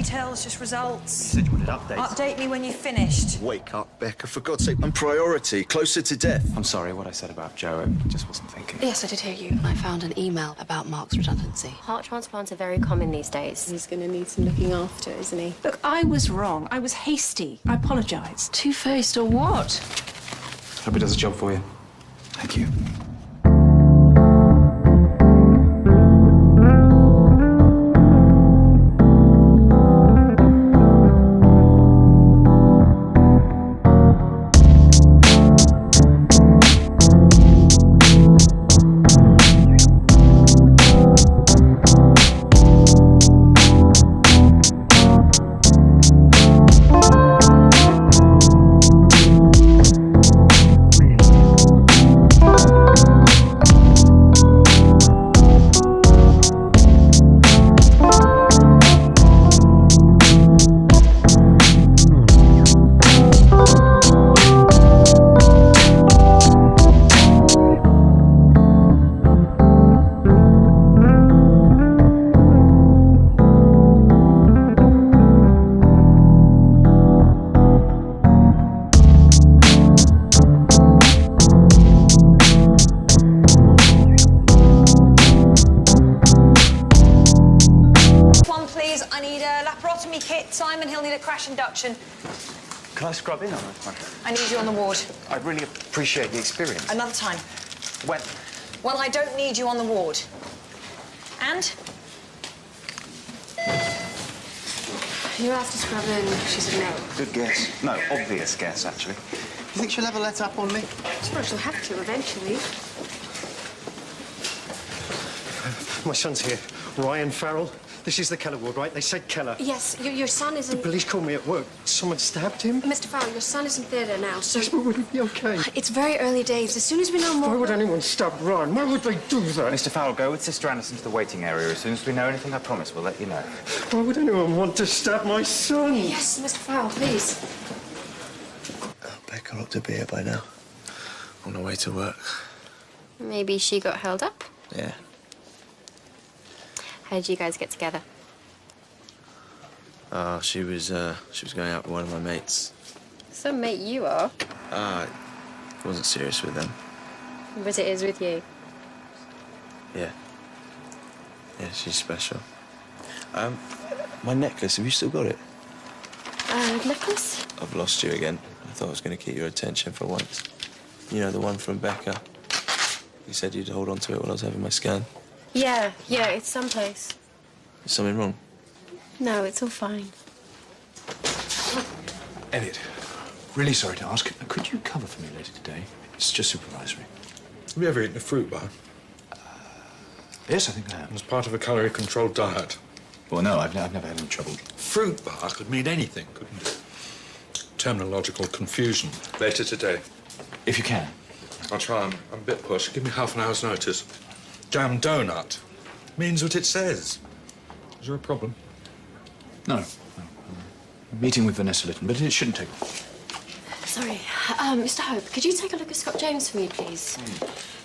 details, just results. You said you wanted updates. Update me when you've finished. Wake up, Becca, for God's sake. I'm priority, closer to death. I'm sorry, what I said about Joe, I just wasn't thinking. Yes, I did hear you. I found an email about Mark's redundancy. Heart transplants are very common these days. He's going to need some looking after, isn't he? Look, I was wrong. I was hasty. I apologise. Two-faced or what? Hope he does a job for you. Thank you. Simon, he'll need a crash induction. Can I scrub in on that one? I need you on the ward. I'd really appreciate the experience. Another time. When? Well, I don't need you on the ward. And? You have to scrub in. She said no. Good guess. No, obvious guess, actually. You think she'll ever let up on me? Well, she'll have to eventually. My son's here. Ryan Farrell. This is the Keller ward, right? They said Keller. Yes, your son is in... The police called me at work. Someone stabbed him? Mr. Farrell, your son is in theatre now, so... Yes, but would he be okay? It's very early days. As soon as we know more... Why would anyone stab Ryan? Why would they do that? Mr. Farrell, go with Sister Anderson to the waiting area. As soon as we know anything, I promise we'll let you know. Why would anyone want to stab my son? Yes, Mr. Farrell, please. Oh, Becca ought to be here by now. On her way to work. Maybe she got held up? Yeah. How did you guys get together? She was going out with one of my mates. Some mate you are. It wasn't serious with them. But it is with you. Yeah. Yeah, she's special. My necklace, have you still got it? Necklace? I've lost you again. I thought I was going to keep your attention for once. You know, the one from Becca. You said you'd hold on to it while I was having my scan. Yeah, it's someplace. Is something wrong? No, it's all fine. Elliot, really sorry to ask. Could you cover for me later today? It's just supervisory. Have you ever eaten a fruit bar? Yes, I think I have. As part of a calorie-controlled diet. Well, no, I've never had any trouble. Fruit bar could mean anything, couldn't it? Terminological confusion. Later today. If you can. I'll try. I'm a bit pushed. Give me half an hour's notice. Jam donut means what it says. Is there a problem? No. I'm meeting with Vanessa Litton, but it shouldn't take long. Sorry. Mr. Hope, could you take a look at Scott James for me, please?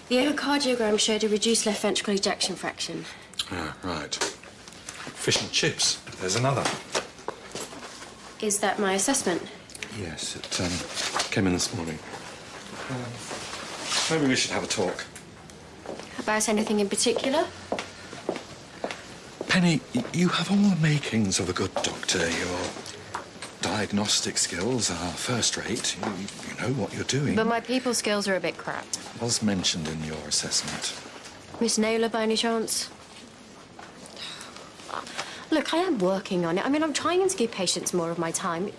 The echocardiogram showed a reduced left ventricle ejection fraction. Ah, right. Fish and chips. There's another. Is that my assessment? Yes, it came in this morning. Maybe we should have a talk. About anything in particular? Penny, you have all the makings of a good doctor. Your diagnostic skills are first rate. You know what you're doing. But my people skills are a bit crap. Was mentioned in your assessment. Miss Naylor, by any chance? Look, I am working on it. I mean, I'm trying to give patients more of my time.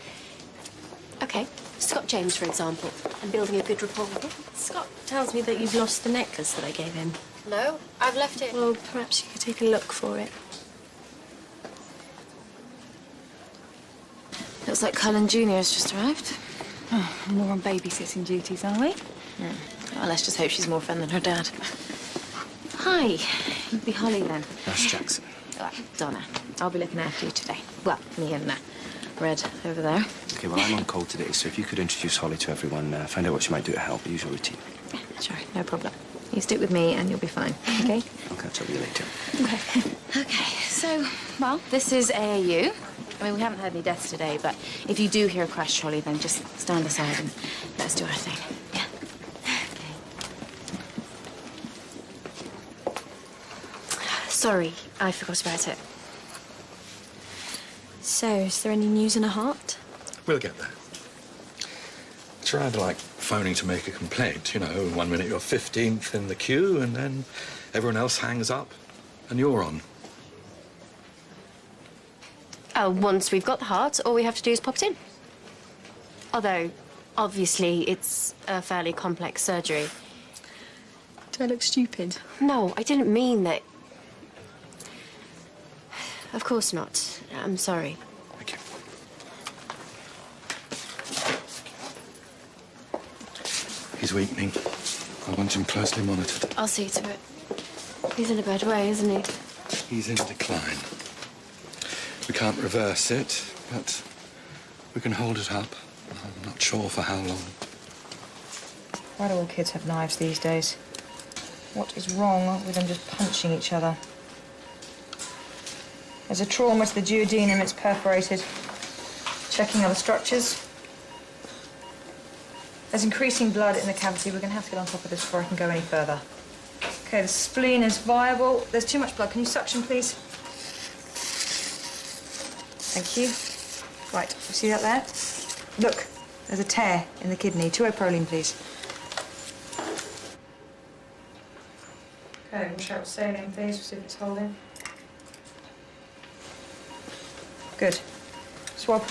OK, Scott James, for example. I'm building a good rapport with him. Scott tells me that you've lost the necklace that I gave him. No, I've left it. Well, perhaps you could take a look for it. Looks like Cullen Jr. has just arrived. Oh, more on babysitting duties, are we? Well, let's just hope she's more fun than her dad. Hi. You'd be Holly, then. That's Jackson. Donna. I'll be looking after you today. Well, me and Red over there. OK, well, I'm on call today, so if you could introduce Holly to everyone, find out what she might do to help, the usual routine. Yeah, sure, no problem. You stick with me and you'll be fine, OK? I'll catch up with you later. OK. OK, so, well, this is AAU. I mean, we haven't heard any deaths today, but if you do hear a crash, Charlie, then just stand aside and let us do our thing. Yeah? Okay. Sorry, I forgot about it. So, is there any news in her heart? We'll get there. It's rather like phoning to make a complaint, you know. 1 minute you're 15th in the queue, and then everyone else hangs up, and you're on. Oh, once we've got the heart, all we have to do is pop it in. Although, obviously, it's a fairly complex surgery. Do I look stupid? No, I didn't mean that. Of course not. I'm sorry. Thank you. He's weakening. I want him closely monitored. I'll see to it. He's in a bad way, isn't he? He's in decline. We can't reverse it, but we can hold it up. I'm not sure for how long. Why do all kids have knives these days? What is wrong with them just punching each other? There's a trauma to the duodenum, it's perforated. Checking other structures. There's increasing blood in the cavity. We're going to have to get on top of this before I can go any further. Okay, the spleen is viable. There's too much blood. Can you suction, please? Thank you. Right, you see that there? Look, there's a tear in the kidney. 2-O-proline, please. Okay, we'll shout saline, please. We'll see if it's holding. Good. Swab.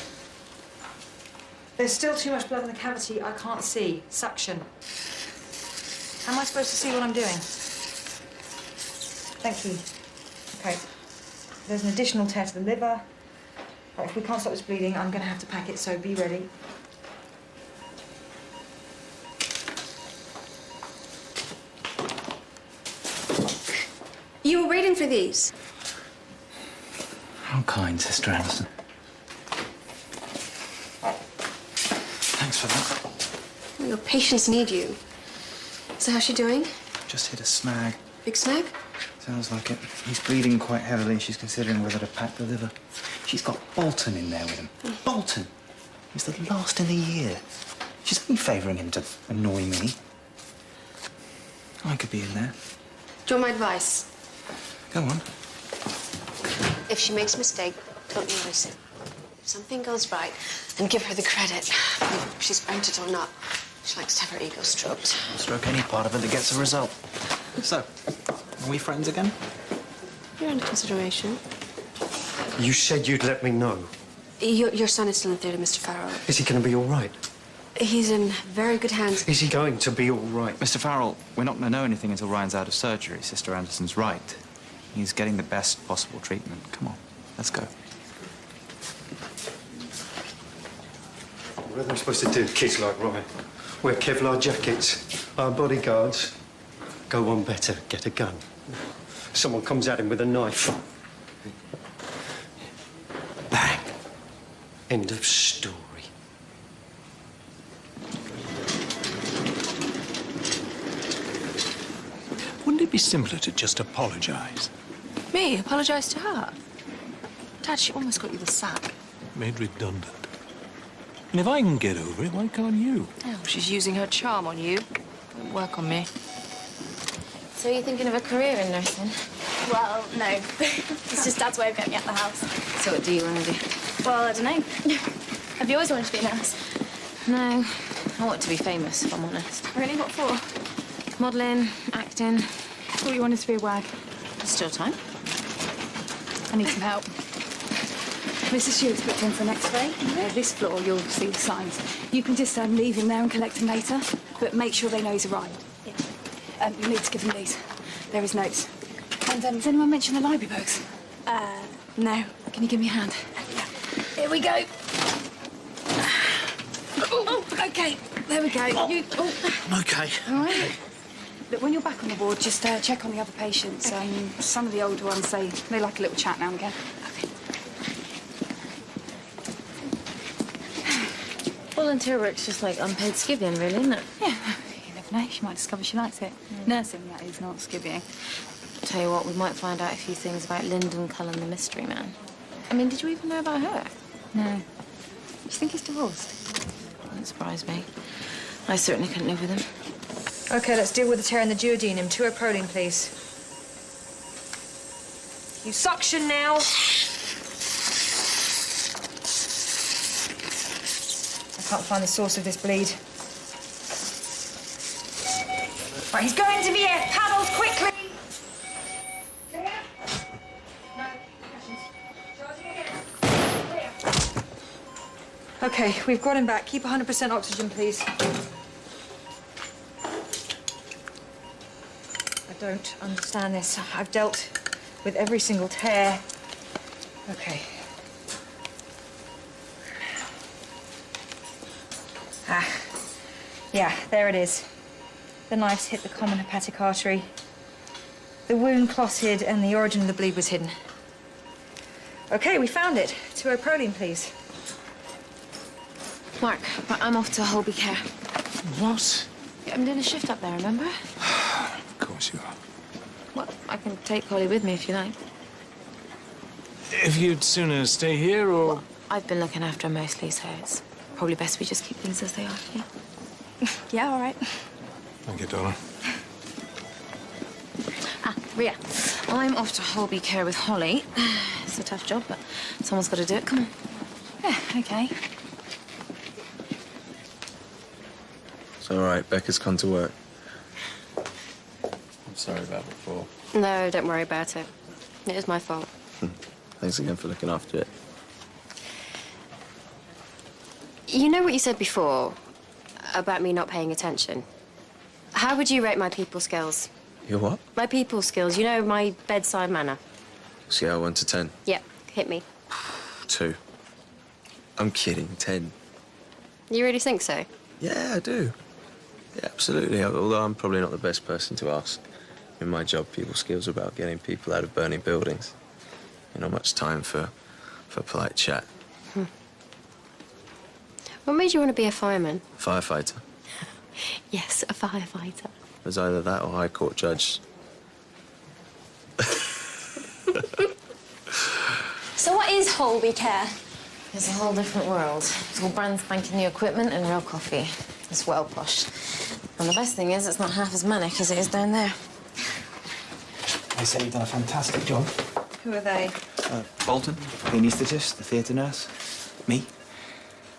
There's still too much blood in the cavity. I can't see. Suction. How am I supposed to see what I'm doing? Thank you. Okay. There's an additional tear to the liver. Right, if we can't stop this bleeding, I'm going to have to pack it, so be ready. You were waiting for these. How kind, Sister Anderson. Thanks for that. Your patients need you. So how's she doing? Just hit a snag. Big snag? Sounds like it. He's bleeding quite heavily. She's considering whether to pack the liver. She's got Bolton in there with him. Bolton? He's the last in the year. She's only favouring him to annoy me. I could be in there. Do you want my advice? Go on. If she makes a mistake, don't notice it. If something goes right, then give her the credit. If she's earned it or not. She likes to have her ego stroked. I'll stroke any part of it that gets a result. So, are we friends again? You're under consideration. You said you'd let me know. Your son is still in theatre, Mr. Farrell. Is he going to be all right? He's in very good hands. Is he going to be all right? Mr. Farrell, we're not going to know anything until Ryan's out of surgery. Sister Anderson's right. He's getting the best possible treatment. Come on, let's go. What are they supposed to do, kids like Ryan? Wear Kevlar jackets, our bodyguards. Go one better, get a gun. Someone comes at him with a knife. Bang. End of story. Wouldn't it be simpler to just apologise? Me? Apologise to her? Dad, she almost got you the sack. Made redundant. And if I can get over it, why can't you? Oh, she's using her charm on you. Won't work on me. So you're thinking of a career in nursing? Well, no. It's just Dad's way of getting me out the house. So what do you want to do? Well, I don't know. Have you always wanted to be a nurse? No. I want to be famous, if I'm honest. Really? What for? Modelling, acting. I thought you wanted to be a wag. There's still time. I need some help. Mrs. Stewart's booked in for an X-ray. This floor, you'll see the signs. You can just leave him there and collect him later, but make sure they know he's arrived. Yeah. You need to give them these. They're his notes. And has anyone mentioned the library books? No. Can you give me a hand? Here we go. Oh, okay. There we go. I'm okay. All right. Look, when you're back on the ward, just check on the other patients. Some of the older ones, they like a little chat now and again. Okay. Volunteer work's just like unpaid skivvying, really, isn't it? Yeah. You never know. She might discover she likes it. Nursing, that is, not skivvying. Tell you what, we might find out a few things about Lyndon Cullen, the mystery man. I mean, did you even know about her? No. Do you think he's divorced? Doesn't surprise me. I certainly couldn't live with him. OK, let's deal with the tear in the duodenum. 2-O-proline, please. You suction now. I can't find the source of this bleed. Right, he's going to VF. Paddles, quickly! OK, we've got him back. Keep 100% oxygen, please. I don't understand this. I've dealt with every single tear. OK. Yeah, there it is. The knives hit the common hepatic artery. The wound clotted and the origin of the bleed was hidden. OK, we found it. 2-O-proline, please. Mark, I'm off to Holby Care. What? Yeah, I'm doing a shift up there, remember? Of course you are. Well, I can take Holly with me if you like. If you'd sooner stay here, or...? Well, I've been looking after her mostly, so it's probably best we just keep things as they are, yeah? Yeah, all right. Thank you, darling. Ria, I'm off to Holby Care with Holly. It's a tough job, but someone's got to do it. Come on. Yeah, OK. It's all right. Becca's come to work. I'm sorry about before. No, don't worry about it. It was my fault. Thanks again for looking after it. You know what you said before about me not paying attention? How would you rate my people skills? Your what? My people skills. You know, my bedside manner. Scale 1 to 10. Yep, hit me. 2. I'm kidding. 10. You really think so? Yeah, I do. Yeah, absolutely. Although I'm probably not the best person to ask. In my job, people skills are about getting people out of burning buildings. Not much time for polite chat. What made you want to be a fireman? Firefighter. Yes, a firefighter. It was either that or High Court judge. So what is Holby Care? It's a whole different world. It's all brand spanking new equipment and real coffee. It's well posh. And the best thing is, it's not half as manic as it is down there. They say you've done a fantastic job. Who are they? Bolton, the anaesthetist, the theatre nurse, me.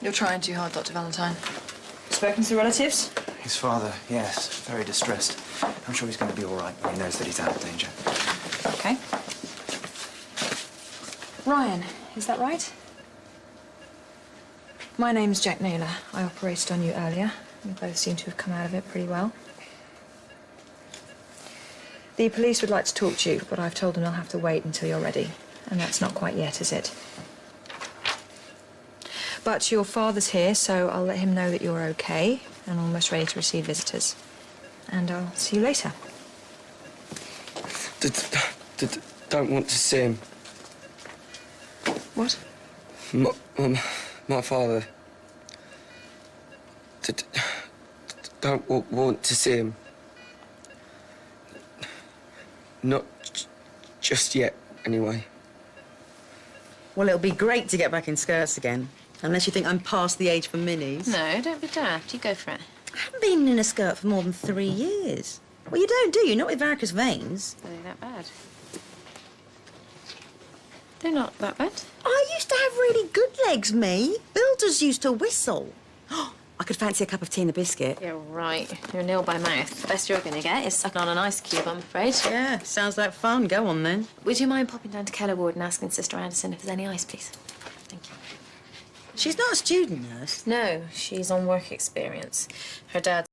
You're trying too hard, Dr. Valentine. Spoken to the relatives? His father, yes, very distressed. I'm sure he's going to be all right when he knows that he's out of danger. OK. Ryan, is that right? My name's Jack Naylor. I operated on you earlier. You both seem to have come out of it pretty well. The police would like to talk to you, but I've told them they'll have to wait until you're ready. And that's not quite yet, is it? But your father's here, so I'll let him know that you're OK and almost ready to receive visitors. And I'll see you later. Don't want to see him. What? My father. Don't want to see him. Not just yet, anyway. Well, it'll be great to get back in skirts again. Unless you think I'm past the age for minis. No, don't be daft. You go for it. I haven't been in a skirt for more than 3 years. Well, you don't, do you? Not with varicose veins. Are they that bad? They're not that bad. I used to have really good legs, me. Builders used to whistle. I could fancy a cup of tea and a biscuit. Yeah, right. You're nil by mouth. The best you're going to get is sucking on an ice cube, I'm afraid. Yeah, sounds like fun. Go on, then. Would you mind popping down to Keller Ward and asking Sister Anderson if there's any ice, please? Thank you. She's not a student nurse. No, she's on work experience. Her dad's